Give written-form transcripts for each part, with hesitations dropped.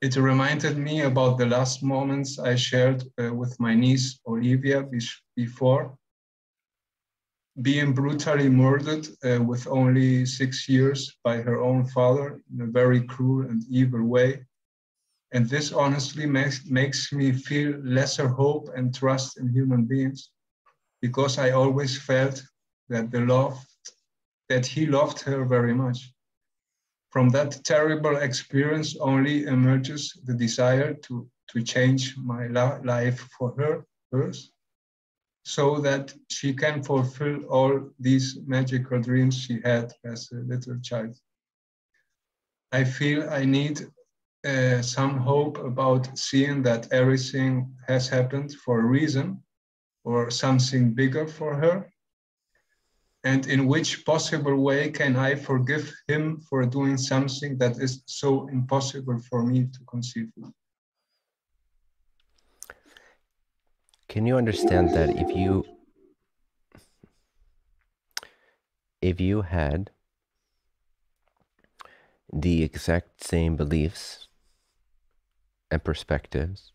It reminded me about the last moments I shared with my niece Olivia before being brutally murdered with only 6 years by her own father in a very cruel and evil way. And this honestly makes me feel lesser hope and trust in human beings, because I always felt that he loved her very much. From that terrible experience only emerges the desire to change my life for hers, so that she can fulfill all these magical dreams she had as a little child. I feel I need some hope about seeing that everything has happened for a reason or something bigger for her. And in which possible way can I forgive him for doing something that is so impossible for me to conceive? Can you understand that if you had the exact same beliefs and perspectives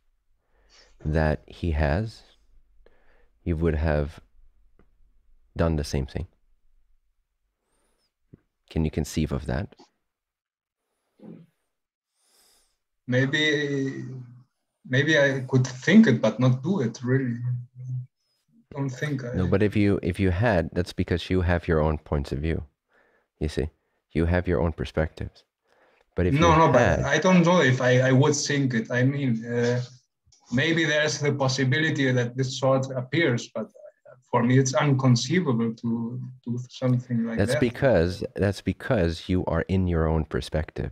that he has, you would have done the same thing? Can you conceive of that? Maybe I could think it, but not do it, really. Don't think I... No, but if you had, that's because you have your own points of view. You see, you have your own perspectives. But if you No, had, but I don't know if I would think it. I mean, maybe there's the possibility that this sort appears, but for me, it's inconceivable to do something like that. That's because you are in your own perspective.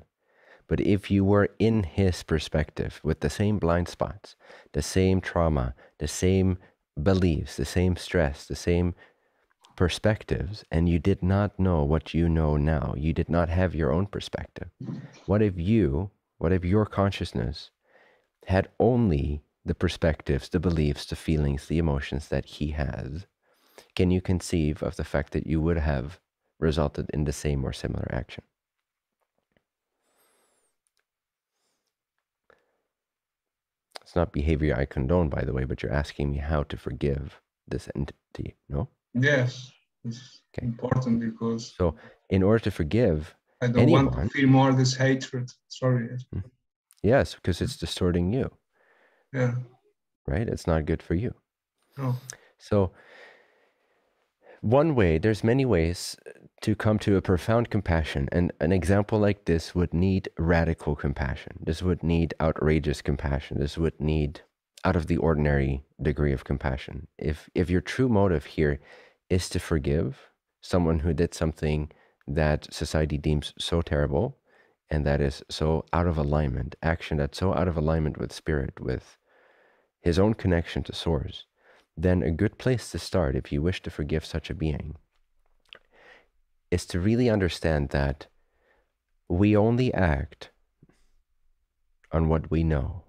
But if you were in his perspective with the same blind spots, the same trauma, the same beliefs, the same stress, the same perspectives, and you did not know what you know now, you did not have your own perspective. What if your consciousness had only the perspectives, the beliefs, the feelings, the emotions that he has? Can you conceive of the fact that you would have resulted in the same or similar action? It's not behavior I condone, by the way, but you're asking me how to forgive this entity, no? Yes, it's important because... So in order to forgive I don't want to feel more this hatred. Sorry. Yes, because it's distorting you. Yeah. Right? It's not good for you. No. So one way, there's many ways to come to a profound compassion, and an example like this would need radical compassion. This would need outrageous compassion. This would need out of the ordinary degree of compassion. If your true motive here is to forgive someone who did something that society deems so terrible and that is so out of alignment, action that's so out of alignment with spirit, with his own connection to source, then a good place to start, if you wish to forgive such a being, is to really understand that we only act on what we know.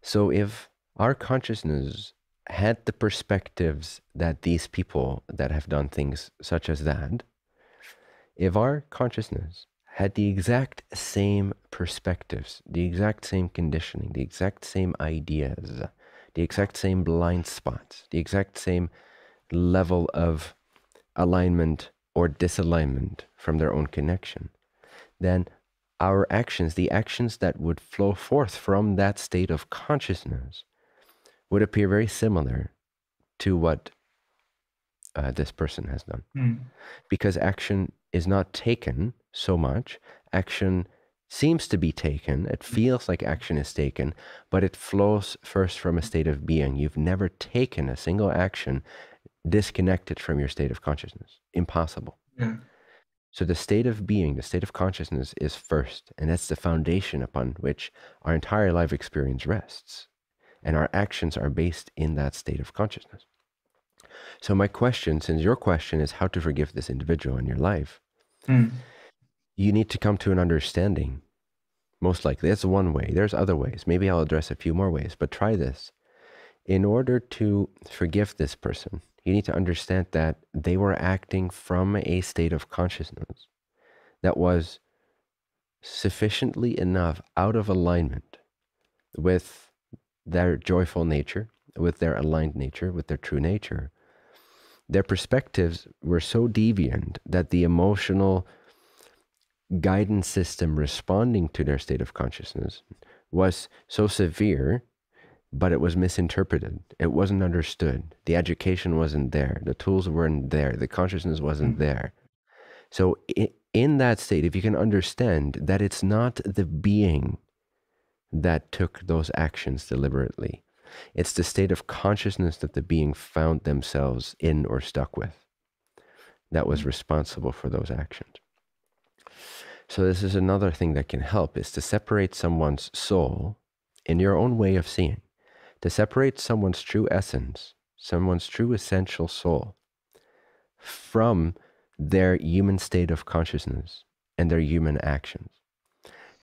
So if our consciousness had the perspectives that these people that have done things such as that, if our consciousness had the exact same perspectives, the exact same conditioning, the exact same ideas, the exact same blind spots, the exact same level of alignment or disalignment from their own connection, then our actions, the actions that would flow forth from that state of consciousness, would appear very similar to what this person has done. Because action is not taken so much. Action seems to be taken. It feels like action is taken, but it flows first from a state of being. You've never taken a single action disconnected from your state of consciousness. Impossible. Yeah. So the state of being, the state of consciousness is first, and that's the foundation upon which our entire life experience rests. And our actions are based in that state of consciousness. So my question, since your question is how to forgive this individual in your life, you need to come to an understanding. Most likely, that's one way. There's other ways. Maybe I'll address a few more ways, but try this. In order to forgive this person, you need to understand that they were acting from a state of consciousness that was sufficiently enough out of alignment with their joyful nature, with their aligned nature, with their true nature, their perspectives were so deviant that the emotional guidance system responding to their state of consciousness was so severe, but it was misinterpreted. It wasn't understood. The education wasn't there. The tools weren't there. The consciousness wasn't there. So in that state, if you can understand that it's not the being that took those actions deliberately, it's the state of consciousness that the being found themselves in or stuck with that was responsible for those actions. So this is another thing that can help, is to separate someone's soul in your own way of seeing, to separate someone's true essence, someone's true essential soul from their human state of consciousness and their human actions.